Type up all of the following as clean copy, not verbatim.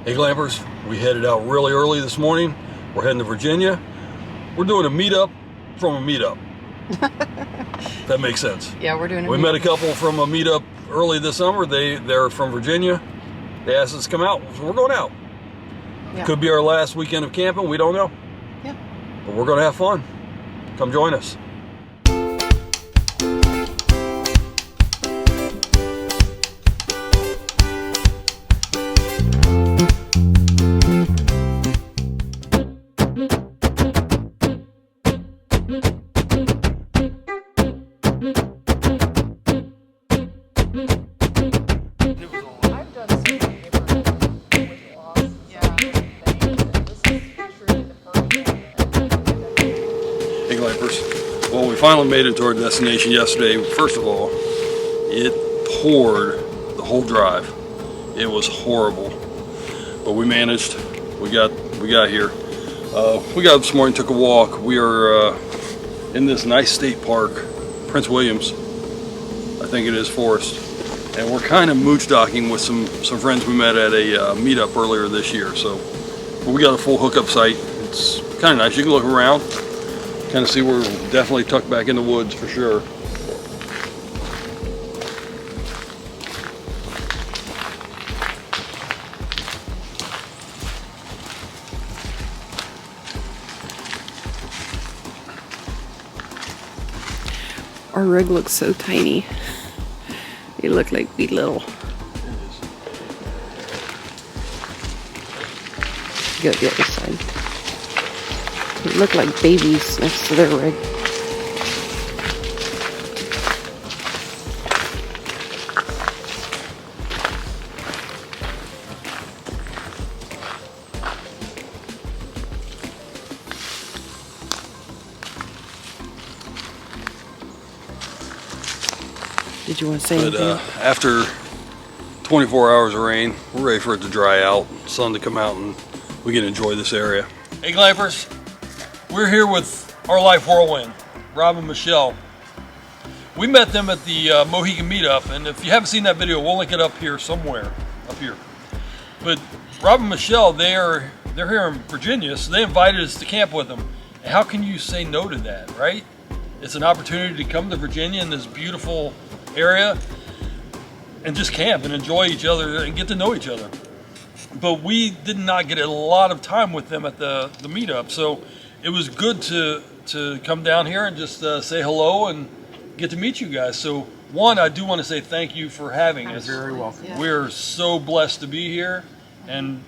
Hey Glampers, we headed out really early this morning. We're heading to Virginia. We're doing a meetup from a meetup. That makes sense. Yeah, we're doing a We meetup. met a couple from a meetup early this summer. They're from Virginia. They asked us to come out, so we're going out. Yeah. Could be our last weekend of camping, we don't know. Yeah. But we're going to have fun. Come join us. Hey Glampers. Well, we finally made it to our destination yesterday. First of all, it poured the whole drive. It was horrible, but we managed. We got here. We got up this morning, took a walk. We are in this nice state park, Prince Williams, I think it is, Forest, and we're kind of mooch docking with some friends we met at a meetup earlier this year. So we got a full hookup site. It's kind of nice. You can look around, kind of see we're definitely tucked back in the woods for sure. Our rig looks so tiny. They look like wee little. Go the other side. They look like babies next to their rig. Did you want to say But anything? after 24 hours of rain, we're ready for it to dry out, sun to come out, and we can enjoy this area. Hey Glampers, we're here with Ourlife Whirlwind, Rob and Michelle. We met them at the Mohican Meetup, and if you haven't seen that video, we'll link it up here somewhere, up here. But Rob and Michelle, they're here in Virginia, so they invited us to camp with them. And how can you say no to that, right? It's an opportunity to come to Virginia in this beautiful area and just camp and enjoy each other and get to know each other. But we did not get a lot of time with them at the meetup, so it was good to come down here and just say hello and get to meet you guys. So one, I do want to say thank you for having us. You're very welcome. Yeah. We're so blessed to be here, and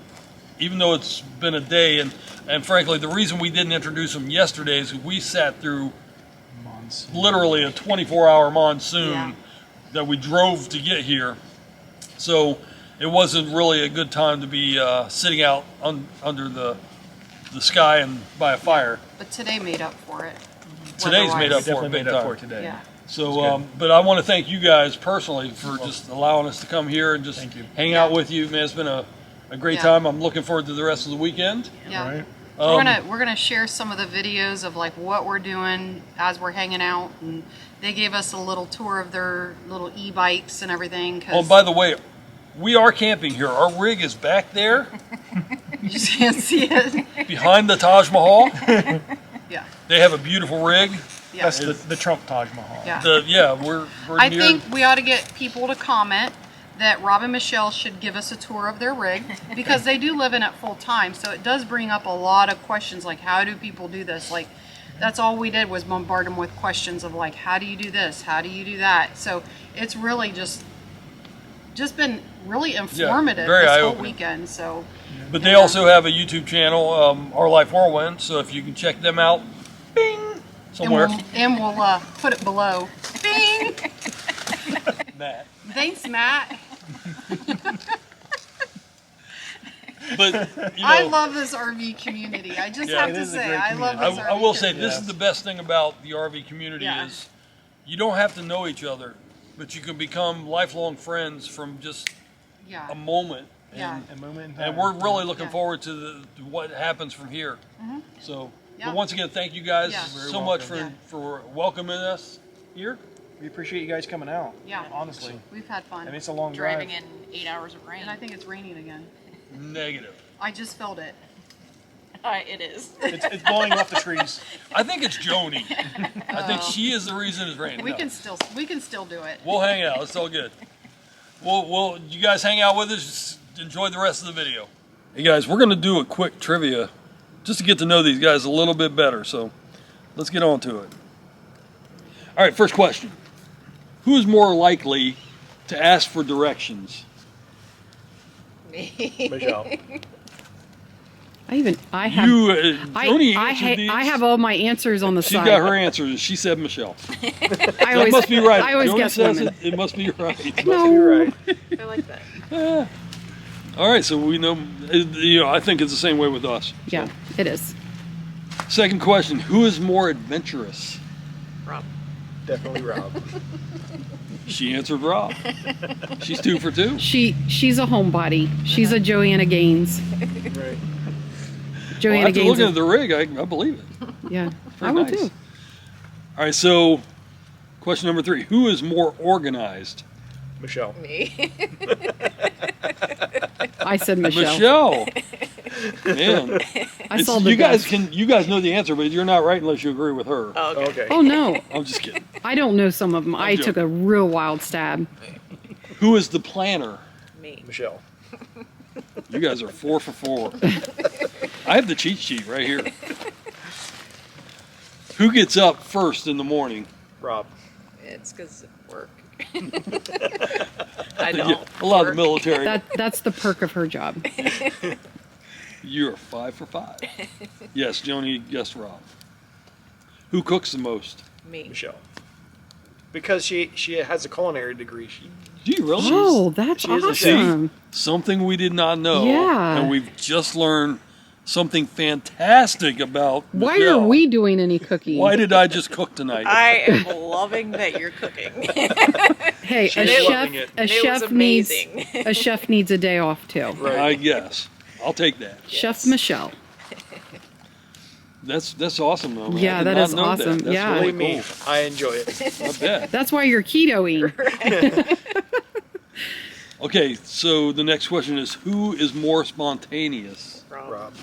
even though it's been a day, and frankly the reason we didn't introduce them yesterday is we sat through literally a 24-hour monsoon. Yeah. That we drove to get here, so it wasn't really a good time to be sitting out under the sky and by a fire. But today made up for it. Today's made up for it Definitely big made up time. for it today. Yeah. So, but I want to thank you guys personally for just allowing us to come here and just Thank you. hang out with you. Man, it's been a great Yeah. time. I'm looking forward to the rest of the weekend. Yeah. Right. We're gonna share some of the videos of like what we're doing as we're hanging out, and they gave us a little tour of their little e-bikes and everything. Oh, by the way, we are camping here. Our rig is back there You just can't see it. behind the Taj Mahal. Yeah. They have a beautiful rig. Yeah. That's the Trump Taj Mahal. Yeah. We're I near. think we ought to get people to comment that Rob and Michelle should give us a tour of their rig, because they do live in it full time. So it does bring up a lot of questions, like how do people do this? Like that's all we did was bombard them with questions of like, how do you do this? How do you do that? So it's really just been really informative very this whole eye-opening. weekend. So But they also have a YouTube channel, Ourlife Whirlwind. So if you can check them out, bing, somewhere. and we'll put it below. Bing! Matt. Thanks, Matt. But you know, I love this RV community. I just Yeah, have it to is a say, great I love community. this I RV will say community. this is the best thing about the RV community Yeah. is you don't have to know each other, but you can become lifelong friends from just Yeah. a moment. Yeah. A moment in time. And we're really looking Yeah. forward to what happens from here. So, Yeah. but once again, thank you guys Yeah. so much for, Yeah. for welcoming us here. We appreciate you guys coming out. Yeah. Honestly. We've had fun. I mean, it's a long driving drive. in 8 hours of rain. And I think it's raining again. Negative. I just felt it. It is. It's blowing off the trees. I think it's Joni. I think she is the reason it's raining. We No. can still do it. We'll hang out. It's all good. You guys hang out with us. Just enjoy the rest of the video. Hey guys, we're going to do a quick trivia just to get to know these guys a little bit better. So let's get on to it. All right, first question. Who is more likely to ask for directions? Me. Michelle. I have Joni answered these. I have all my answers on the She side. got her answers. She said Michelle. I That must be right. I always Joni guess says women. it must be right. No. You're right. I like that. All right, so we know, I think it's the same way with us. Yeah, it is. Second question, who is more adventurous? Rob. Definitely Rob. She answered Rob. She's 2 for 2. She's a homebody. She's a Joanna Gaines. Right. Joanna After Gaines. looking at the rig, I believe it. Yeah, Very I will nice. too. All right, so question number 3, who is more organized? Michelle. Me. I said Michelle. Man, I saw the you best. guys know the answer, but you're not right unless you agree with her. Oh, okay. Okay. Oh no, I'm just kidding. I don't know some of them. I took a real wild stab. Who is the planner? Me. Michelle. You guys are 4 for 4. I have the cheat sheet right here. Who gets up first in the morning? Rob. It's because of work. I don't. Yeah, a lot of the military. That's the perk of her job. You're 5 for 5. Yes, Joni guessed Rob. Who cooks the most? Me. Michelle. Because she has a culinary degree. Do you really? Oh, that's she is a chef. awesome. Something we did not know. Yeah. And we've just learned something fantastic about Why Michelle. are we doing any cooking? Why did I just cook tonight? I am loving that you're cooking. Hey, She's loving it. It was a chef needs a day off too. Right. I guess. I'll take that. Chef Michelle. That's awesome though. Man. Yeah, I did that not is know awesome. That's Yeah. really Believe me, cool. I enjoy it. I bet. That's why you're ketoing. Okay, so the next question is, who is more spontaneous? Rob.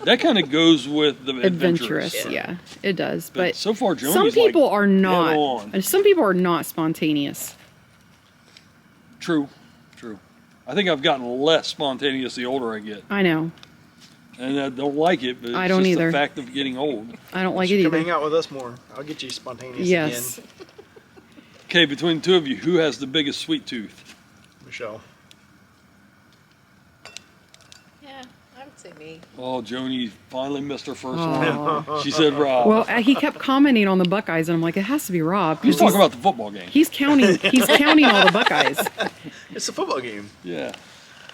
That kind of goes with the Adventurous, adventurous. yeah, it does. But But so far, Joni's some people like are dead not. on. Some people are not spontaneous. True. I think I've gotten less spontaneous the older I get. I know. And I don't like it, but it's I don't just either. the fact of getting old. I don't like it Come either. hang out with us more. I'll get you spontaneous Yes. again. Okay, between the two of you, who has the biggest sweet tooth? Michelle. Yeah, I would say me. Oh, Joni finally missed her first Aw. one. She said Rob. Well, he kept commenting on the Buckeyes, and I'm like, it has to be Rob. He's 'cause talking about the football game. He's counting. He's counting all the Buckeyes. It's a football game. Yeah.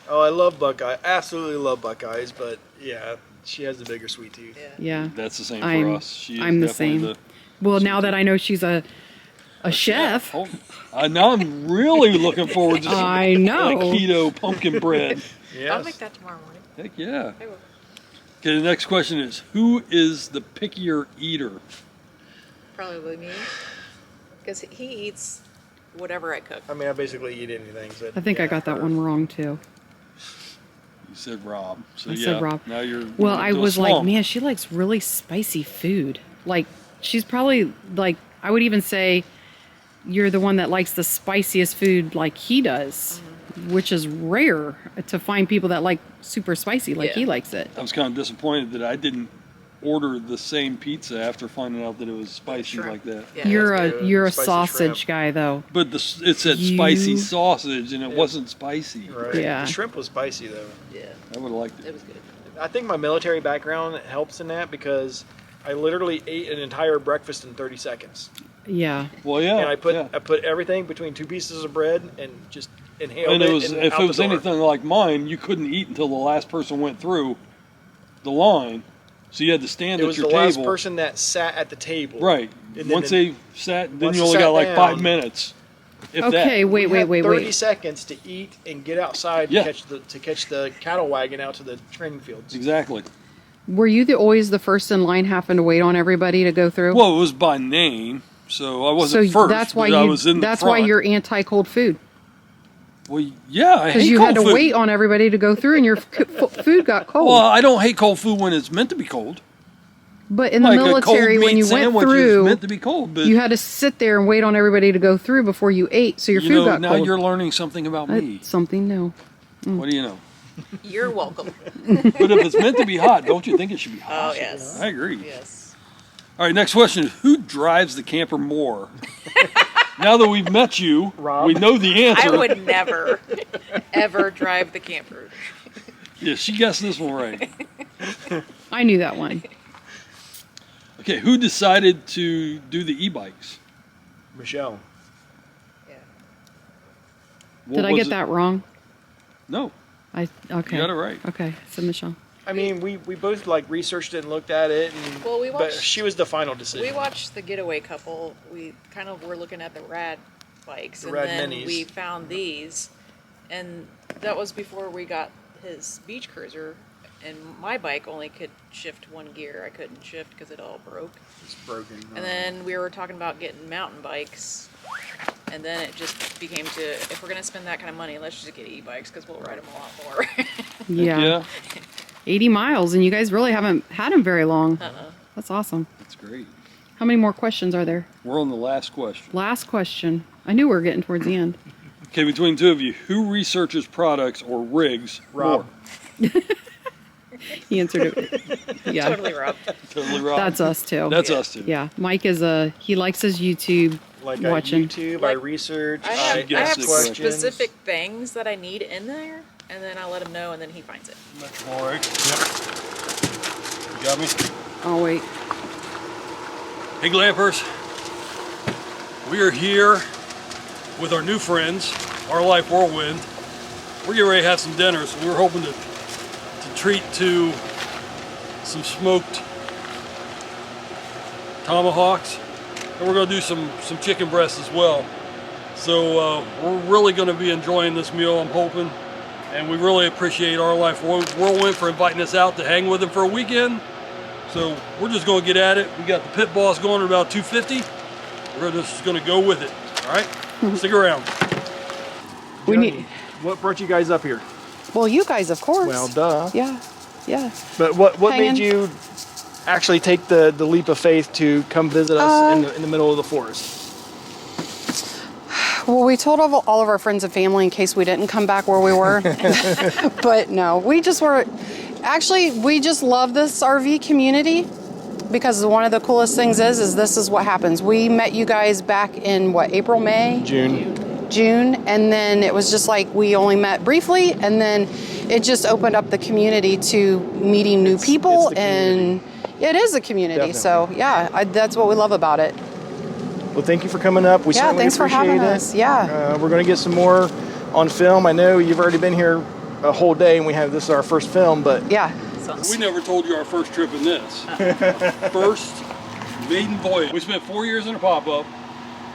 Oh, I love Buckeye. Absolutely love Buckeyes, but yeah, she has the bigger sweet tooth. Yeah. Yeah. That's the same for I'm- us. She is I'm the definitely same. Well, now that I know she's a chef, Oh, now I'm really looking forward to some I know. keto pumpkin bread. Yes. I'll make that tomorrow morning. Heck yeah. I will. Okay, the next question is, who is the pickier eater? Probably me. Because he eats whatever I cook. I mean, I basically eat anything. So I think I got that one wrong too. You said Rob. So I yeah, said Rob. Now you're Well, you're I into a was like, slump. man, she likes really spicy food. Like, she's probably like, I would even say you're the one that likes the spiciest food like he does, which is rare to find people that like super spicy like Yeah. he likes it. I was kind of disappointed that I didn't order the same pizza after finding out that it was spicy Shrimp. like that. Yeah, You're that's a good. you're a Spicy sausage shrimp. guy though. But it said spicy You- sausage, and it wasn't spicy. Right. Yeah. The shrimp was spicy though. Yeah, I would have liked it it. was good. I think my military background helps in that because I literally ate an entire breakfast in 30 seconds. Yeah. Well, yeah. And I put yeah. I put everything between two pieces of bread and just inhaled And it. it was, and if out it was the door. anything like mine, you couldn't eat until the last person went through the line. So you had to stand it at was your the table. last person that sat at the table. Right. And Once they sat, then once you they only sat got like down- 5 minutes. If Okay, that. wait, We had 30 wait. seconds to eat and get outside Yeah. to catch the cattle wagon out to the training fields. Exactly. Were you always the first in line having to wait on everybody to go through? Well, it was by name, so I wasn't first. that's why but I you was in the that's why front. you're anti cold food. Well, yeah, I hate Because you cold had to food. wait on everybody to go through and your food got cold. Well, I don't hate cold food when it's meant to be cold. But in the Like military, a cold when meat you went sandwich through, is meant to be cold. But you had to sit there and wait on everybody to go through before you ate, so your you food know, got now cold. you're learning something about me. Something new. What do you know? You're welcome. But if it's meant to be hot, don't you think it should be hot? Oh, yes. I agree. Yes. All right, next question. Who drives the camper more? Now that we've met you, Rob. we know the answer. I would never, ever drive the camper. Yeah, she guessed this one right. I knew that one. Okay, who decided to do the e-bikes? Michelle. Yeah. What Did I was get it? that wrong? No, Okay. you got it right. Okay, so Michelle. I mean, we both like researched it and looked at it, and Well, we but watched- she was the final We decision. watched the Getaway Couple. We kind of were looking at the rad bikes, The and rad then minis. we found these, and that was before we got his beach cruiser. And my bike only could shift one gear. I couldn't shift because it all broke. It's broken. And then we were talking about getting mountain bikes, and then it just became to, if we're gonna spend that kind of money, let's just get e-bikes because we'll ride them a lot more. Yeah. 80 miles, and you guys really haven't had them very long. Uh-uh. That's awesome. That's great. How many more questions are there? We're on the last question. Last question. I knew we were getting towards the end. Okay, between the two of you, who researches products or rigs Rob. more? He answered it. Yeah. Totally, Rob. Totally Rob. That's us too. That's Yeah. us too. Yeah. Mike is he likes his YouTube Like watching. YouTube, I Like, research, I I have, I guess have it's questions. specific things that I need in there, and then I let him know, and then he finds it. All right. Yep. You got me? Oh wait. Hey, Glampers. We are here with our new friends, Ourlife Whirlwind. We're getting ready to have some dinner, so we were hoping to treat to some smoked tomahawks, and we're going to do some chicken breasts as well. So we're really going to be enjoying this meal, I'm hoping, and we really appreciate Ourlife Whirlwind for inviting us out to hang with them for a weekend. So we're just going to get at it. We got the pit boss going at about 250. We're just going to go with it. All right, stick around. We Joni, need. What brought you guys up here? Well, you guys, of course. Well, duh. Yeah. Yeah. But what Hanging. made you actually take the leap of faith to come visit us in the middle of the forest? Well, we told all of our friends and family in case we didn't come back where we were. But no, we just were. Actually, we just love this RV community because one of the coolest things is this is what happens. We met you guys back in what, April, May? June, and then it was just like we only met briefly, and then it just opened up the community to meeting new people, it's the and it is a community. So yeah, that's what we love about it. Well, thank you for coming up. We Yeah, certainly thanks for appreciate having it. us. Yeah. We're going to get some more on film. I know you've already been here a whole day, and this is our first film, but Yeah. We never told you our first trip in this. First maiden voyage. We spent 4 years in a pop-up,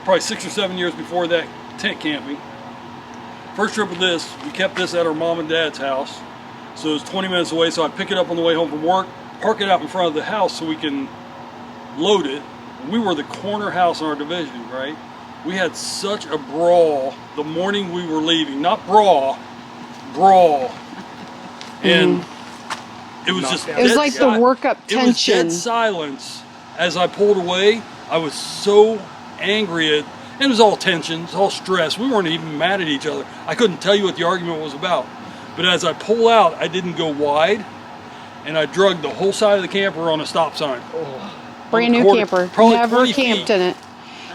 probably 6 or 7 years before that tent camping. First trip with this, we kept this at our mom and dad's house. So it's 20 minutes away, so I pick it up on the way home from work, park it out in front of the house so we can load it. We were the corner house in our division, right? We had such a brawl the morning we were leaving. Not brawl. And it was just It was dead like the workup It was tension. dead silence. As I pulled away, I was so angry at, and it was all tension, it was all stress. We weren't even mad at each other. I couldn't tell you what the argument was about. But as I pull out, I didn't go wide, and I drugged the whole side of the camper on a stop sign. Brand new camper. Probably Never 20 camped feet. in it.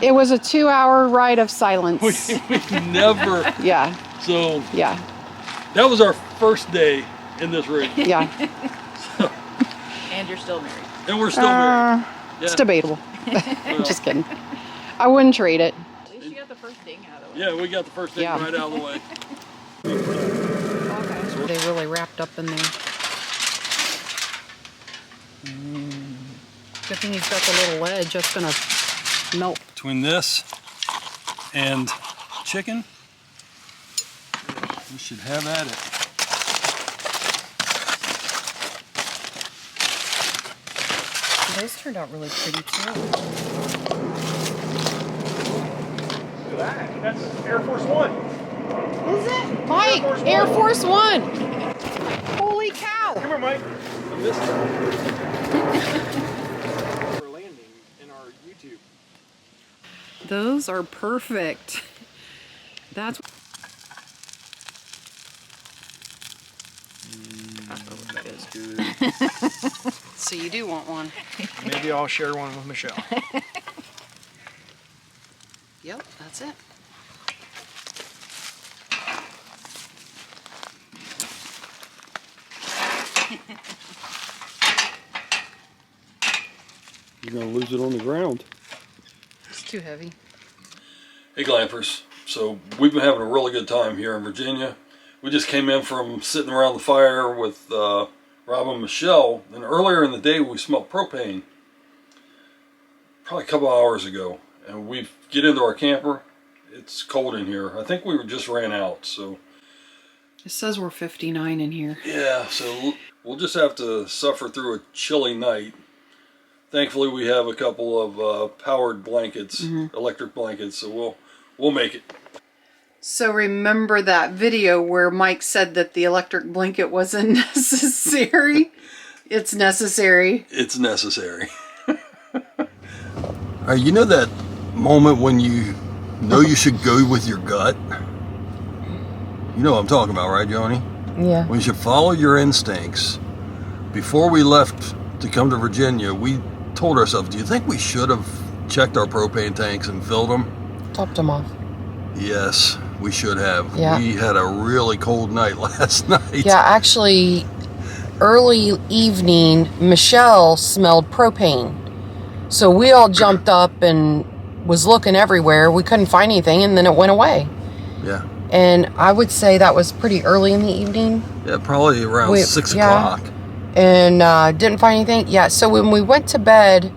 It was a 2-hour ride of silence. We never, Yeah. so Yeah. that was our first day in this rig. Yeah. And you're still married. And we're still married. It's Yeah. debatable. Just kidding. I wouldn't trade it. At least you got the first ding out of the way. Yeah, we got the first thing Yeah. right out of the way. Okay. They really wrapped up in there. Good thing he's got the little ledge. That's gonna melt. Between this and chicken, we should have at it. Those turned out really pretty too. Look at that. That's Air Force One. Is it? Mike, Air Force One. Holy cow. Come here, Mike. I missed it. We're landing in our YouTube. Those are perfect. That's. That's good. So you do want one. Maybe I'll share one with Michelle. Yep, that's it. You're gonna lose it on the ground. It's too heavy. Hey Glampers, so we've been having a really good time here in Virginia. We just came in from sitting around the fire with Rob and Michelle, and earlier in the day we smelled propane. Probably a couple hours ago, and we get into our camper. It's cold in here. I think we just ran out, so It says we're 59 in here. yeah, so we'll just have to suffer through a chilly night. Thankfully we have a couple of powered blankets, electric blankets, so we'll make it. So remember that video where Mike said that the electric blanket wasn't necessary? It's necessary. It's necessary. You know that moment when you know you should go with your gut? You know what I'm talking about, right, Joni? Yeah. When you should follow your instincts. Before we left to come to Virginia, we told ourselves, do you think we should have checked our propane tanks and filled them? Topped them off. Yes, we should have. Yeah. We had a really cold night last night. Yeah, actually, early evening, Michelle smelled propane. So we all jumped up and was looking everywhere. We couldn't find anything, and then it went away. Yeah. And I would say that was pretty early in the evening. Yeah, probably around 6 o'clock. And didn't find anything. Yeah, so when we went to bed,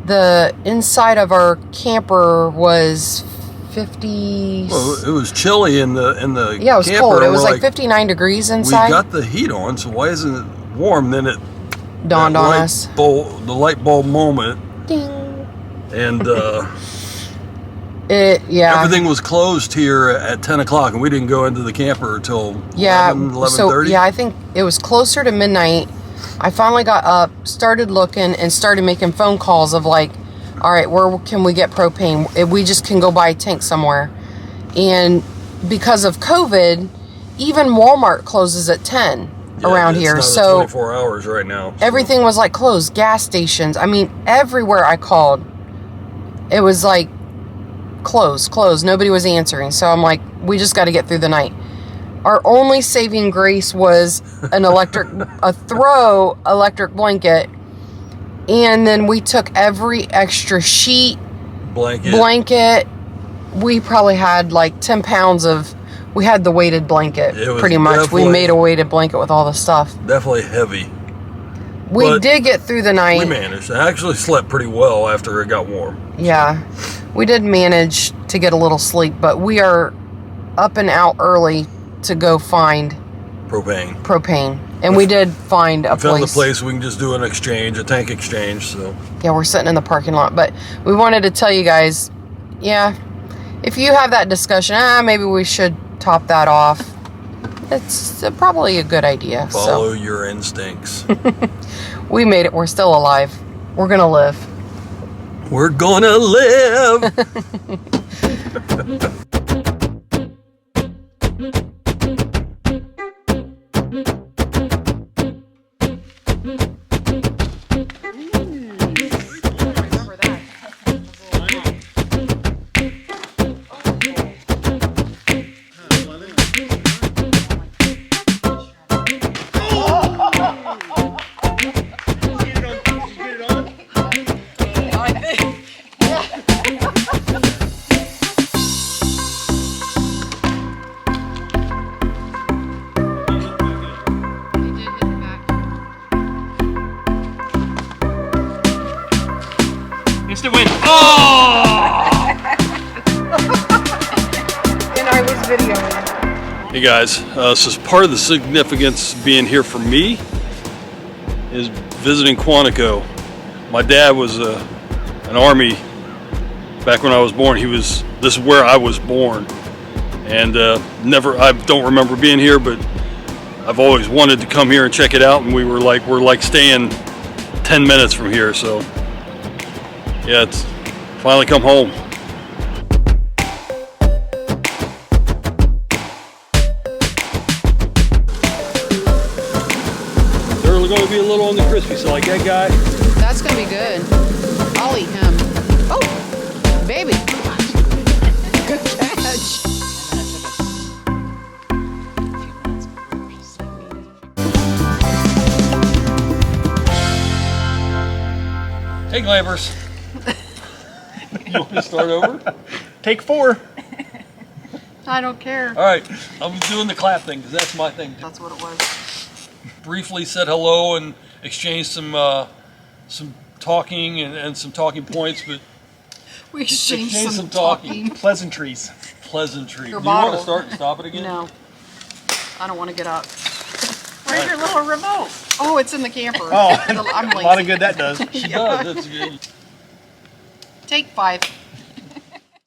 the inside of our camper was 50. Well, it was chilly in the Yeah, it was camper, cold. It and was we're like 59 degrees inside. We got the heat on, so why isn't it warm? Then it Dawned that on light us. the light bulb moment, Ding. and Yeah. everything was closed here at 10 o'clock, and we didn't go into the camper until 11:30. So yeah, I think it was closer to midnight. I finally got up, started looking, and started making phone calls of like, all right, where can we get propane? If we just can go buy a tank somewhere. And because of COVID, even Walmart closes at 10 Yeah, around it's here. not So 24 hours right now. So. everything was like closed. Gas stations. I mean, everywhere I called, it was like closed. Nobody was answering. So I'm like, we just got to get through the night. Our only saving grace was a throw electric blanket. And then we took every extra sheet, blanket. We probably had like 10 pounds we had the weighted blanket, pretty much. We made a weighted blanket with all the stuff. Definitely heavy. We did get through the night. We managed. I actually slept pretty well after it got warm. Yeah. We did manage to get a little sleep, but we are up and out early to go find propane. And we did find a place. Found a place we can just do a tank exchange. So yeah, we're sitting in the parking lot. But we wanted to tell you guys, yeah, if you have that discussion, maybe we should top that off. It's probably a good idea. Follow your instincts. We made it. We're still alive. We're gonna live. We're gonna live. Instant win. Oh! And I was videoing. Hey guys, so part of the significance being here for me is visiting Quantico. My dad was an Army back when I was born. This is where I was born. and I don't remember being here, but I've always wanted to come here and check it out, and we're like staying 10 minutes from here, so yeah, it's finally come home. They're going to be a little on the crispy side, that guy. That's gonna be good. I'll eat him. Oh, baby. Good catch. Hey, Glampers. You want me to start over? Take 4. I don't care. All right, I'm doing the clap thing because that's my thing. That's what it was. Briefly said hello and exchanged some talking and some talking points, but We exchanged Exchanged some some talking. talking. Pleasantries. pleasantry. Your Do you want bottle. to start and stop it again? No, I don't want to get up. Where's your little remote? Oh, it's in the camper. Oh, I'm a lot of good that does. She does. That's good. Take 5.